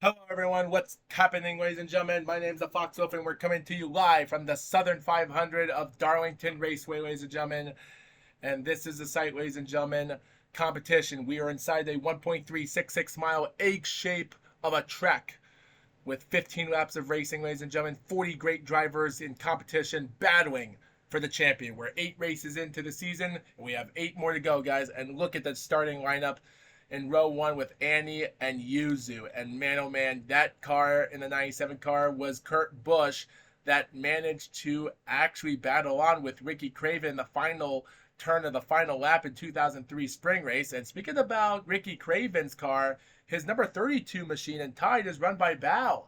Hello everyone, what's happening ladies and gentlemen? My name is the Fox Wolf and we're coming to you live from the Southern 500 of Darlington Raceway, ladies and gentlemen. And this is the site, ladies and gentlemen, competition. We are inside a 1.366 mile egg shape of a track with 15 laps of racing, ladies and gentlemen. 40 great drivers in competition battling for the champion. We're 8 races into the season and we have 8 more to go, guys. And look at the starting lineup in row 1 with Annie and Yuzu. And man, oh man, that car in the 97 car was Kurt Busch that managed to actually battle on with Ricky Craven in the final turn of the final lap in 2003 spring race. And speaking about Ricky Craven's car, his number 32 machine in Tide is run by Bao.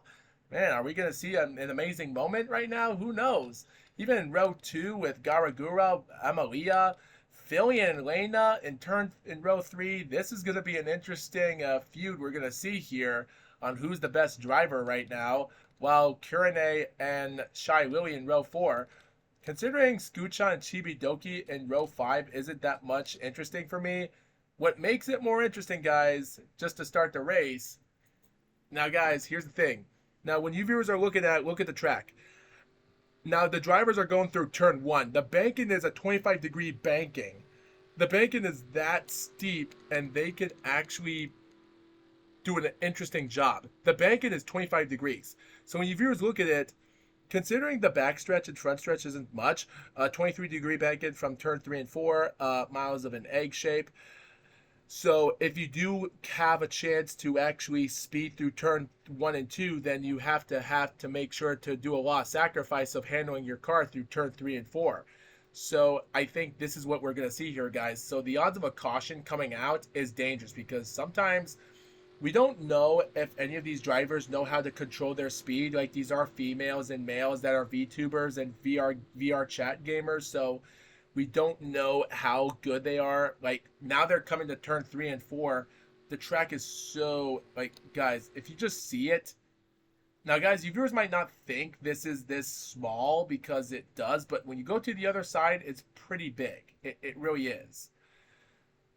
Man, are we going to see an amazing moment right now? Who knows? Even in row 2 with Garagura, Amalia, Philly and Lena in row 3, this is going to be an interesting feud we're going to see here on who's the best driver right now, while Kurane and Shy Lily in row 4. Considering Scoochan and Chibidoki in row 5 isn't that much interesting for me, what makes it more interesting, guys, just to start the race. Now, guys, here's the thing. Now, when you viewers are look at the track. Now, the drivers are going through turn 1. The banking is a 25-degree banking. The banking is that steep, and they could actually do an interesting job. The banking is 25 degrees. So when you viewers look at it, considering the back stretch and front stretch isn't much, 23-degree banking from turn 3 and 4, miles of an egg shape. So if you do have a chance to actually speed through turn 1 and 2, then you have to make sure to do a lot of sacrifice of handling your car through turn 3 and 4. So I think this is what we're going to see here, guys. So the odds of a caution coming out is dangerous because sometimes we don't know if any of these drivers know how to control their speed. Like, these are females and males that are VTubers and VR chat gamers. So we don't know how good they are. Like, now they're coming to turn 3 and 4. The track is so, like, guys, if you just see it. Now, guys, you viewers might not think this is this small because it does, but when you go to the other side, it's pretty big. It really is.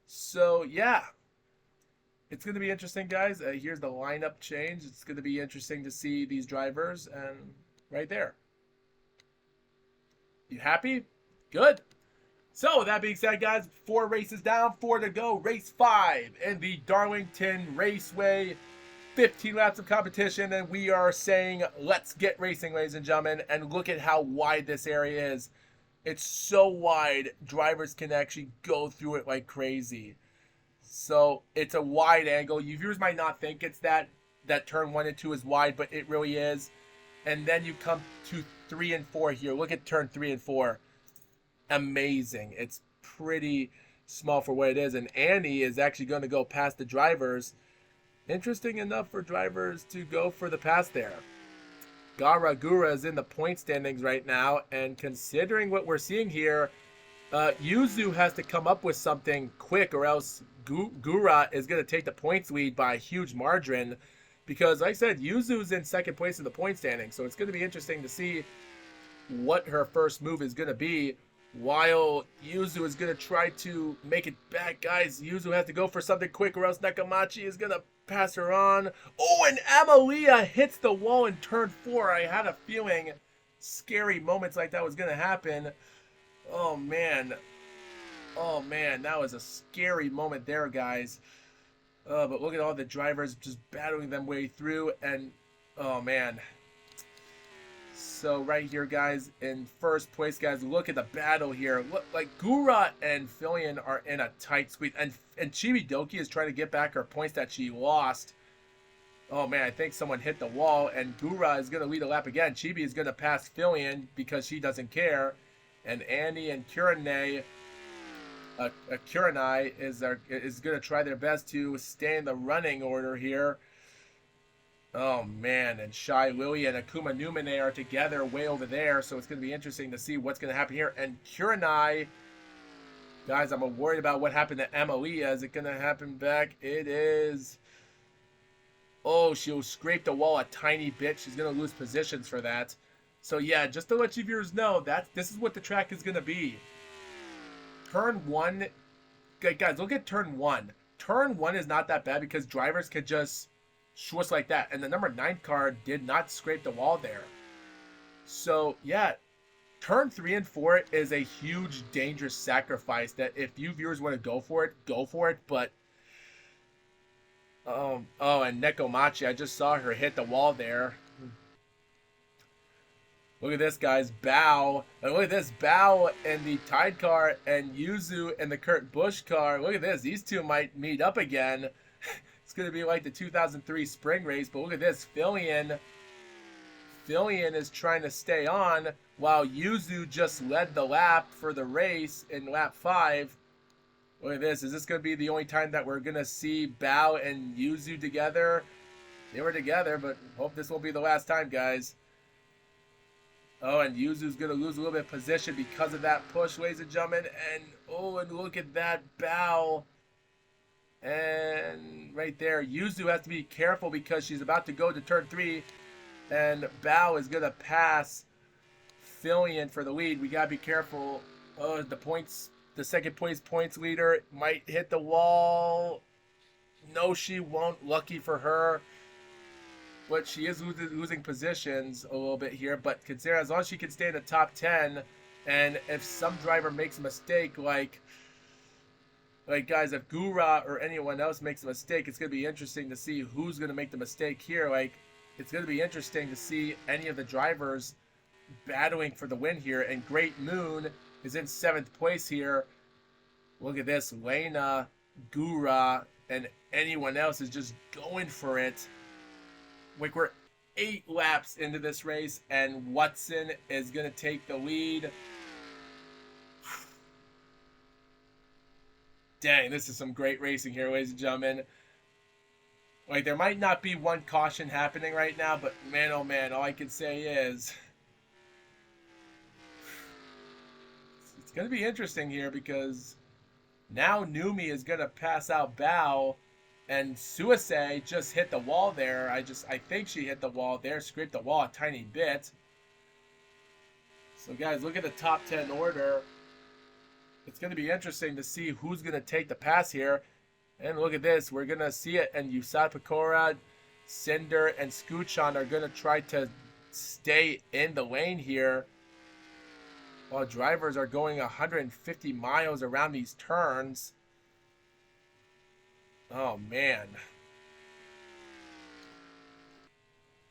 So, yeah. It's going to be interesting, guys. Here's the lineup change. It's going to be interesting to see these drivers. And right there. You happy? Good. So, with that being said, guys, 4 races down, 4 to go. Race 5 in the Darlington Raceway. 15 laps of competition, and we are saying, let's get racing, ladies and gentlemen. And look at how wide this area is. It's so wide, drivers can actually go through it like crazy. So, it's a wide angle. You viewers might not think it's that turn 1 and 2 is wide, but it really is. And then you come to 3 and 4 here. Look at turn 3 and 4. Amazing. It's pretty small for what it is. And Annie is actually going to go past the drivers. Interesting enough for drivers to go for the pass there. Garagura is in the point standings right now. And considering what we're seeing here, Yuzu has to come up with something quick or else Gura is going to take the points lead by a huge margin. Because, like I said, Yuzu's in second place in the point standings. So it's going to be interesting to see what her first move is going to be. While Yuzu is going to try to make it back. Guys, Yuzu has to go for something quick or else Nakamachi is going to pass her on. Oh, and Amalia hits the wall in turn 4. I had a feeling scary moments like that was going to happen. Oh, man. Oh, man, that was a scary moment there, guys. But look at all the drivers just battling them way through. And, oh, man. So right here, guys, in first place, guys, look at the battle here. Look, like Gura and Filian are in a tight squeeze, and Chibidoki is trying to get back her points that she lost. Oh man, I think someone hit the wall, and Gura is gonna lead a lap again. Chibi is gonna pass Filian because she doesn't care, and Annie and Kuranai is gonna try their best to stay in the running order here. Oh man, and Shy Lily and Akuma Numene are together way over there, so it's going to be interesting to see what's going to happen here. And Kuranai, guys, I'm worried about what happened to Emilia. Is it going to happen back? It is. Oh, she'll scrape the wall a tiny bit. She's going to lose positions for that. So yeah, just to let you viewers know, this is what the track is going to be. Turn 1, guys, look at turn 1. Turn 1 is not that bad because drivers could just just like that. And the number 9 car did not scrape the wall there. So, yeah, turn 3 and 4 is a huge, dangerous sacrifice that if you viewers want to go for it, go for it. But, oh, and Nekomachi, I just saw her hit the wall there. Look at this, guys. Bao. And look at this. Bao and the Tide car and Yuzu and the Kurt Busch car. Look at this. These two might meet up again. It's going to be like the 2003 spring race. But look at this. Fillion is trying to stay on while Yuzu just led the lap for the race in lap 5. Look at this. Is this going to be the only time that we're going to see Bao and Yuzu together? They were together, but hope this won't be the last time, guys. Oh, and Yuzu's going to lose a little bit of position because of that push, ladies and gentlemen. And, oh, and look at that Bao. And right there, Yuzu has to be careful because she's about to go to turn 3. And Bao is going to pass Fillion for the lead. We got to be careful. Oh, the second place points leader might hit the wall. No, she won't. Lucky for her. But she is losing positions a little bit here. But consider as long as she can stay in the top 10, and if some driver makes a mistake, like guys, if Gura or anyone else makes a mistake, it's going to be interesting to see who's going to make the mistake here. Like, it's going to be interesting to see any of the drivers battling for the win here. And Great Moon is in 7th place here. Look at this. Lena, Gura, and anyone else is just going for it. Like, we're 8 laps into this race, and Watson is going to take the lead. Dang, this is some great racing here, ladies and gentlemen. Like, there might not be one caution happening right now, but man, oh man, all I can say is it's going to be interesting here because now Numi is going to pass out Bao. And Suisei just hit the wall there. I think she hit the wall there, scraped the wall a tiny bit. So guys, look at the top 10 order. It's going to be interesting to see who's going to take the pass here. And look at this. We're going to see it. And Usai Pecora, Cinder, and Scoochan are going to try to stay in the lane here. While drivers are going 150 miles around these turns. Oh, man.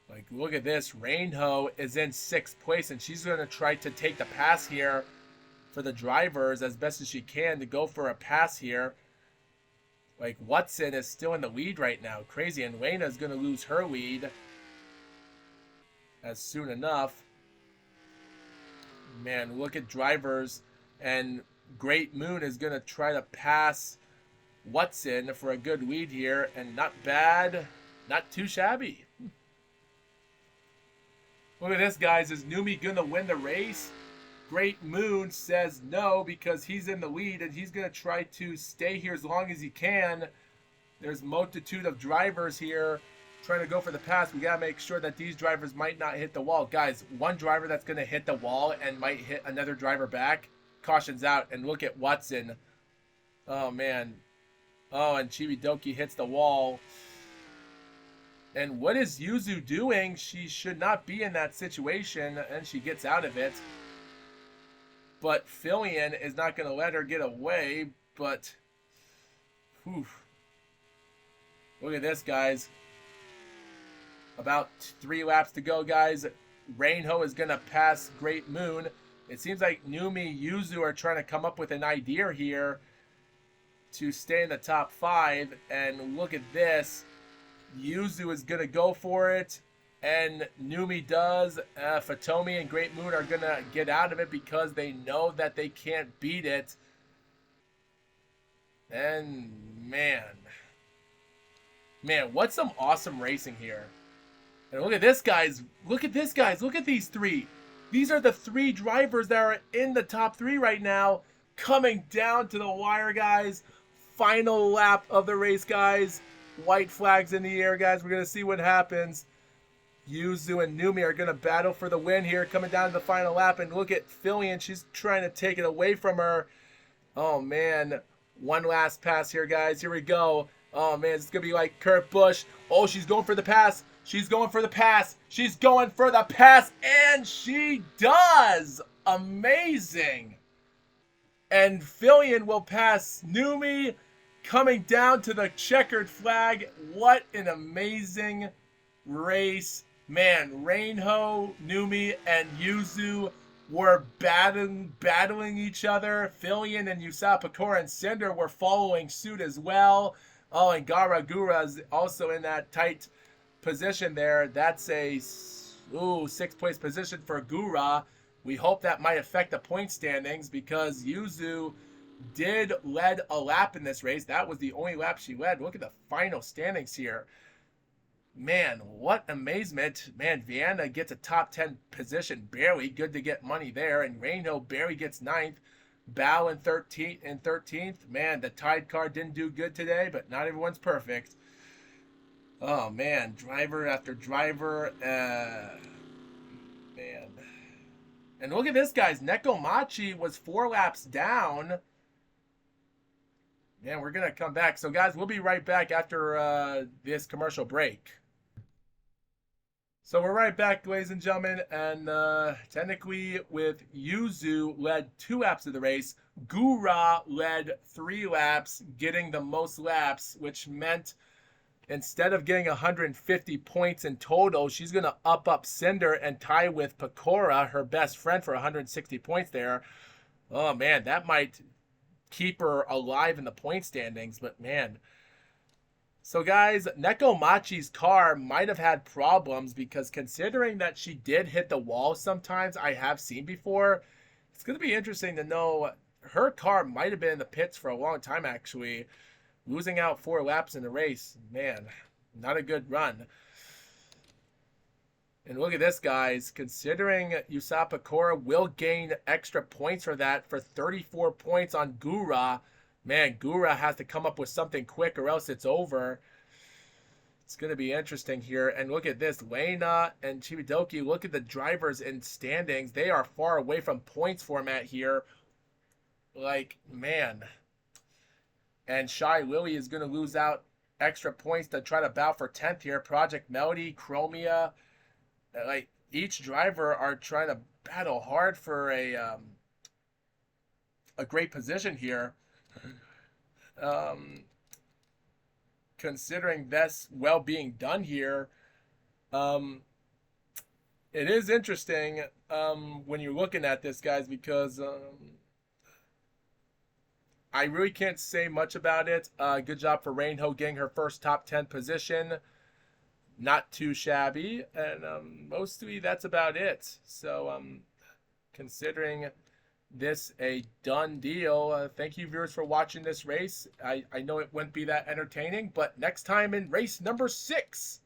Like, look at this. Rainho is in 6th place, and she's going to try to take the pass here for the drivers as best as she can to go for a pass here. Like, Watson is still in the lead right now. Crazy. And Lena is going to lose her lead as soon enough. Man, look at drivers. And Great Moon is going to try to pass Watson for a good lead here, and not bad, not too shabby. Look at this, guys. Is Numi gonna win the race? Great Moon says no because he's in the lead and he's gonna try to stay here as long as he can. There's a multitude of drivers here trying to go for the pass. We gotta make sure that these drivers might not hit the wall. Guys, one driver that's gonna hit the wall and might hit another driver back, caution's out. And look at Watson. Oh man. Oh, and Chibidoki hits the wall. And what is Yuzu doing? She should not be in that situation, and she gets out of it. But Fillion is not going to let her get away, but... Whew. Look at this, guys. About 3 laps to go, guys. Rainho is going to pass Great Moon. It seems like Numi, Yuzu are trying to come up with an idea here to stay in the top 5, and look at this. Yuzu is going to go for it, and Numi does. Fatomi and Great Moon are going to get out of it because they know that they can't beat it. And man, what's some awesome racing here. And look at this, guys. Look at this, guys. Look at these 3. These are the 3 drivers that are in the top 3 right now, coming down to the wire, guys. Final lap of the race, guys. White flags in the air, guys. We're going to see what happens. Yuzu and Numi are going to battle for the win here, coming down to the final lap. And look at Fillion. She's trying to take it away from her. Oh, man. One last pass here, guys. Here we go. Oh man, it's gonna be like Kurt Busch. Oh, she's going for the pass. She's going for the pass. She's going for the pass, and she does. Amazing. And Fillion will pass Numi, coming down to the checkered flag. What an amazing race. Man, Reinho, Numi, and Yuzu were battling each other. Fillion and Usap Pecora and Cinder were following suit as well. Oh, and Garagura is also in that tight position there. That's a 6th place position for Gura. We hope that might affect the point standings because Yuzu did lead a lap in this race. That was the only lap she led. Look at the final standings here. Man, what amazement. Man, Vienna gets a top 10 position, barely. Good to get money there. And Reno barely gets 9th. Bao in 13th. Man, the Tide car didn't do good today, but not everyone's perfect. Oh, man, driver after driver. Man. And look at this, guys. Nekomachi was 4 laps down. Man, we're going to come back. So, guys, we'll be right back after this commercial break. So we're right back, ladies and gentlemen, and technically with Yuzu led 2 laps of the race, Gura led 3 laps, getting the most laps, which meant instead of getting 150 points in total, she's going to up Cinder and tie with Pecora, her best friend, for 160 points there. Oh, man, that might keep her alive in the point standings, but man. So, guys, Nekomachi's car might have had problems because considering that she did hit the wall sometimes, I have seen before, it's going to be interesting to know her car might have been in the pits for a long time, actually. Losing out 4 laps in the race, man, not a good run. And look at this, guys. Considering Usap Pecora will gain extra points for that for 34 points on Gura, man, Gura has to come up with something quick or else it's over. It's going to be interesting here. And look at this. Lena and Chibidoki, look at the drivers in standings. They are far away from points format here. Like, man. And Shy Lily is going to lose out extra points to try to battle for 10th here. Project Melody, Chromia, like each driver are trying to battle hard for a great position here. Considering this well being done here, it is interesting when you're looking at this, guys, because I really can't say much about it. Good job for Reinho getting her first top 10 position. Not too shabby. And mostly that's about it. So considering this a done deal, thank you, viewers, for watching this race. I know it wouldn't be that entertaining, but next time in race number 6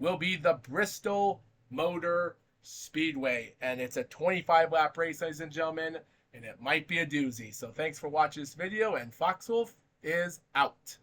will be the Bristol Motor Speedway. And it's a 25-lap race, ladies and gentlemen. And it might be a doozy. So thanks for watching this video, and Foxwolf is out.